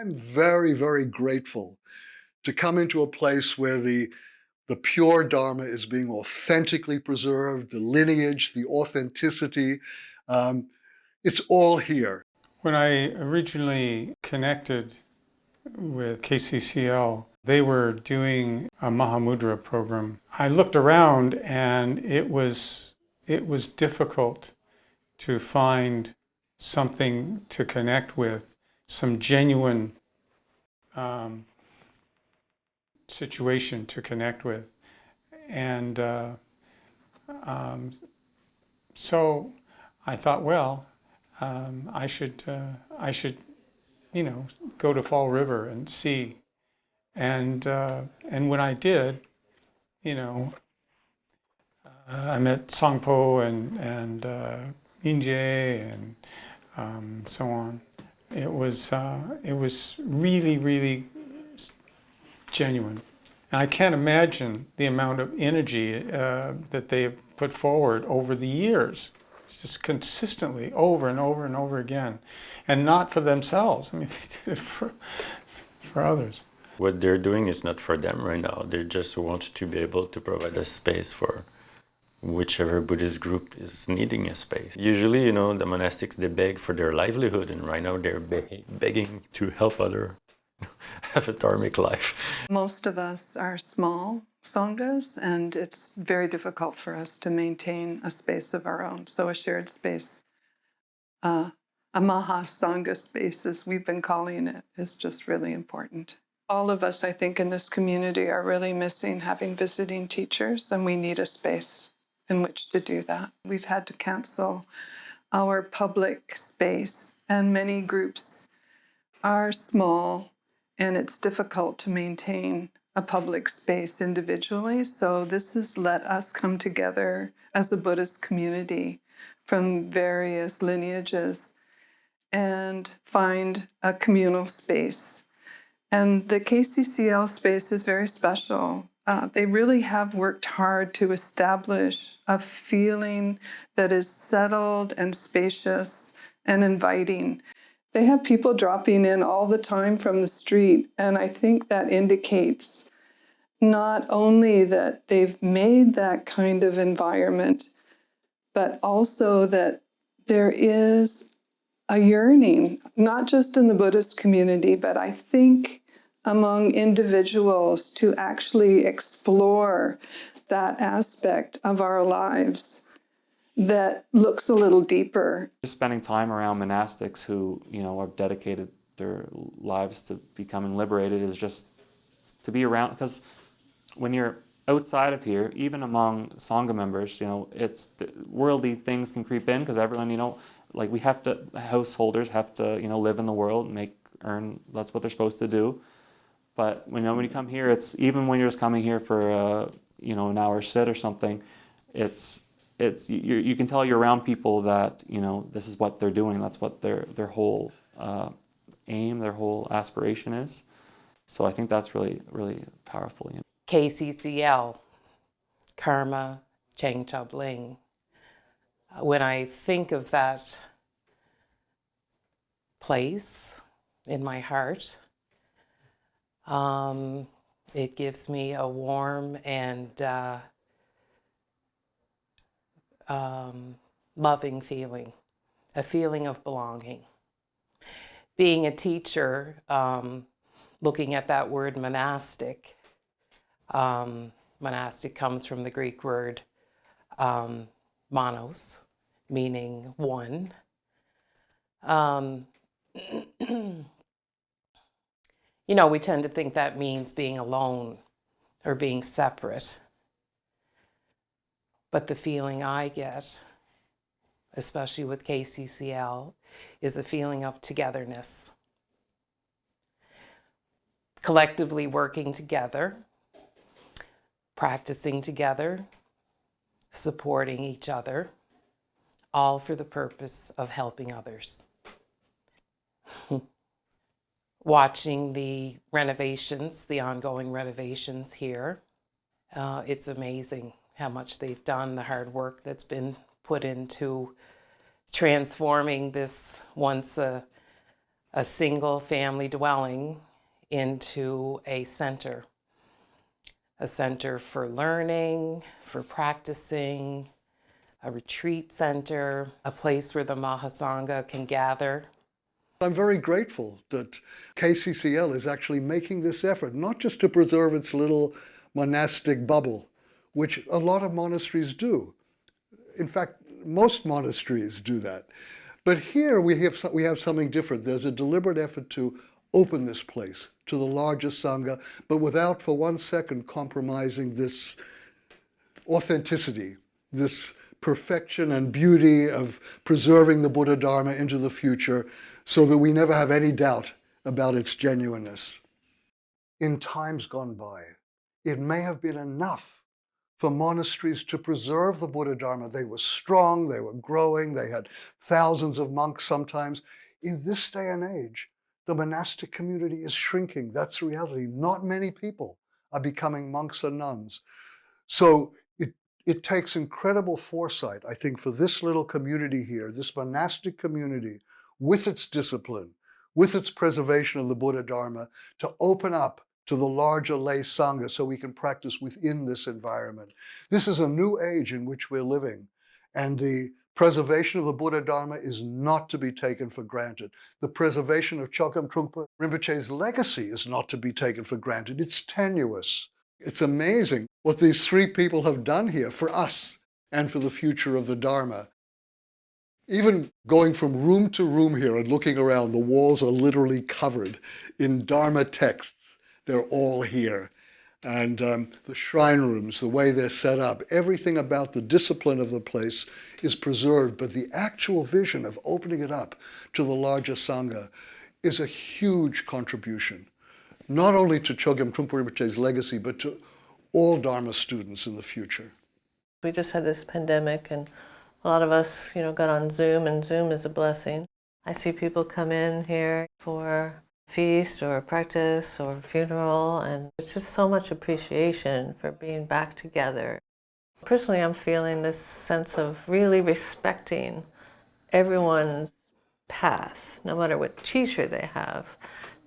I'm very, very grateful to come into a place where the pure Dharma is being authentically preserved, the lineage, the authenticity. Um, it's all here. When I originally connected with KCCL, they were doing a Mahamudra program. I looked around and it was difficult to find something to connect with, some genuine situation to connect with. And so I thought, well, I should, go to Fall River and see. And when I did, I met Sangpo and Inje and so on. It was really, really genuine. And I can't imagine the amount of energy that they have put forward over the years, just consistently over and over and over again. And not for themselves. I mean, they did it for others. What they're doing is not for them right now. They just want to be able to provide a space for whichever Buddhist group is needing a space. Usually, the monastics, they beg for their livelihood, and right now they're begging to help others have a dharmic life. Most of us are small sanghas, and it's very difficult for us to maintain a space of our own. So a shared space, a Mahasangha Space, as we've been calling it, is just really important. All of us, I think, in this community are really missing having visiting teachers, and we need a space in which to do that. We've had to cancel our public space, and many groups are small, and it's difficult to maintain a public space individually. So this has let us come together as a Buddhist community from various lineages and find a communal space. And the KCCL space is very special. They really have worked hard to establish a feeling that is settled and spacious and inviting. They have people dropping in all the time from the street, and I think that indicates not only that they've made that kind of environment, but also that there is a yearning, not just in the Buddhist community, but I think among individuals to actually explore that aspect of our lives that looks a little deeper. Just spending time around monastics who, have dedicated their lives to becoming liberated is just to be around, because when you're outside of here, even among Sangha members, it's worldly things can creep in, because everyone, we have to, householders have to, live in the world, earn, that's what they're supposed to do. But when you come here, it's, even when you're just coming here for an hour sit or something, you can tell you're around people that this is what they're doing. That's what their whole aim, their whole aspiration is. So I think that's really, really powerful. KCCL, Karma Cheng Chub Ling. When I think of that place in my heart, it gives me a warm and loving feeling, a feeling of belonging. Being a teacher, looking at that word monastic, monastic comes from the Greek word monos, meaning one. We tend to think that means being alone or being separate. But the feeling I get, especially with KCCL, is a feeling of togetherness. Collectively working together, practicing together, supporting each other, all for the purpose of helping others. Watching the renovations, the ongoing renovations here, it's amazing how much they've done, the hard work that's been put into transforming this once a a single family dwelling into a center for learning, for practicing, a retreat center, a place where the Mahasangha can gather. I'm very grateful that KCCL is actually making this effort, not just to preserve its little monastic bubble, which a lot of monasteries do. In fact, most monasteries do that. But here we have something different. There's a deliberate effort to open this place to the larger Sangha, but without for one second compromising this authenticity, this perfection and beauty of preserving the Buddha Dharma into the future so that we never have any doubt about its genuineness. In times gone by, it may have been enough for monasteries to preserve the Buddha Dharma. They were strong, they were growing, they had thousands of monks sometimes. In this day and age, the monastic community is shrinking. That's the reality. Not many people are becoming monks and nuns. So it takes incredible foresight, I think, for this little community here, this monastic community, with its discipline, with its preservation of the Buddha Dharma, to open up to the larger lay Sangha so we can practice within this environment. This is a new age in which we're living, and the preservation of the Buddha Dharma is not to be taken for granted. The preservation of Chogyam Trungpa Rinpoche's legacy is not to be taken for granted. It's tenuous. It's amazing what these three people have done here for us and for the future of the Dharma. Even going from room to room here and looking around, the walls are literally covered in Dharma texts. They're all here. And the shrine rooms, the way they're set up, everything about the discipline of the place is preserved, but the actual vision of opening it up to the larger Sangha is a huge contribution, not only to Chogyam Trungpa Rinpoche's legacy, but to all Dharma students in the future. We just had this pandemic, and a lot of us, got on Zoom, and Zoom is a blessing. I see people come in here for feast or practice or funeral, and it's just so much appreciation for being back together. Personally, I'm feeling this sense of really respecting everyone's path, no matter what teacher they have,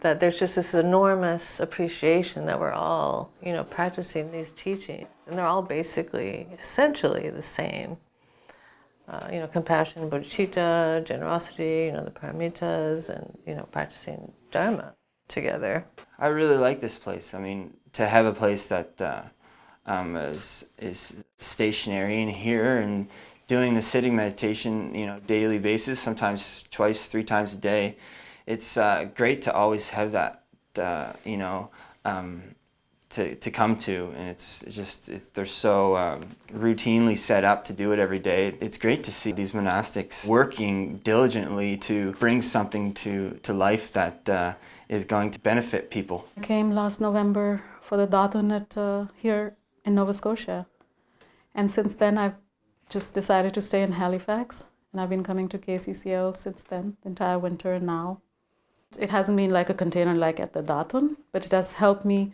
that there's just this enormous appreciation that we're all, practicing these teachings, and they're all basically, essentially the same. Compassion, bodhicitta, generosity, the paramitas, and, practicing Dharma together. I really like this place. I mean, to have a place that is stationary in here and doing the sitting meditation, daily basis, sometimes twice, 3 times a day. It's great to always have that, to come to, and they're so routinely set up to do it every day. It's great to see these monastics working diligently to bring something to life that is going to benefit people. I came last November for the Dathun here in Nova Scotia, and since then I've just decided to stay in Halifax, and I've been coming to KCCL since then, the entire winter and now. It hasn't been like a container like at the Dathun, but it has helped me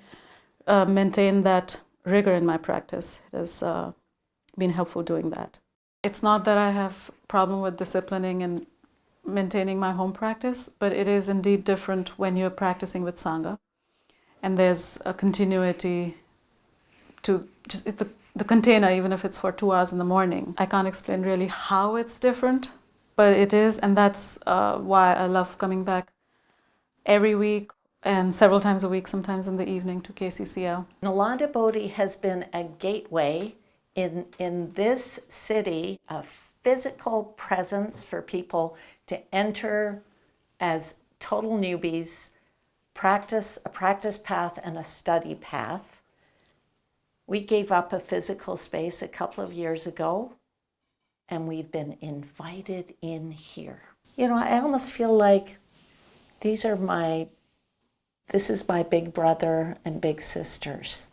maintain that rigor in my practice. It has been helpful doing that. It's not that I have a problem with disciplining and maintaining my home practice, but it is indeed different when you're practicing with Sangha. And there's a continuity to just the container, even if it's for 2 hours in the morning. I can't explain really how it's different, but it is, and that's why I love coming back every week and several times a week, sometimes in the evening, to KCCL. Nalanda Bodhi has been a gateway in this city, a physical presence for people to enter as total newbies, practice a practice path and a study path. We gave up a physical space a couple of years ago, and we've been invited in here. I almost feel like this is my big brother and big sisters.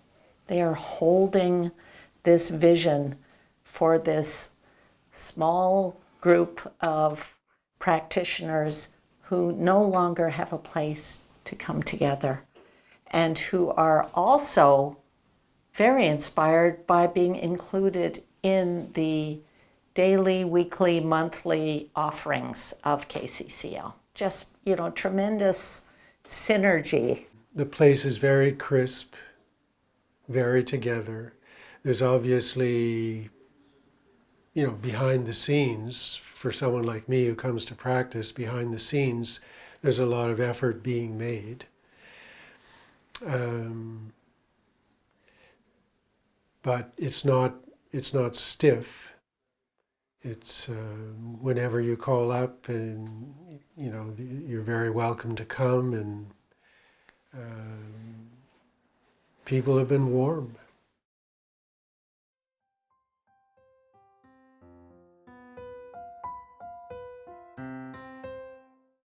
They are holding this vision for this small group of practitioners who no longer have a place to come together, and who are also very inspired by being included in the daily, weekly, monthly offerings of KCCL. just, you know, tremendous synergy. The place is very crisp, very together. There's obviously, you know, behind the scenes, for someone like me who comes to practice, behind the scenes, there's a lot of effort being made. But it's not stiff. It's whenever you call up, and you know, you're very welcome to come, and people have been warm.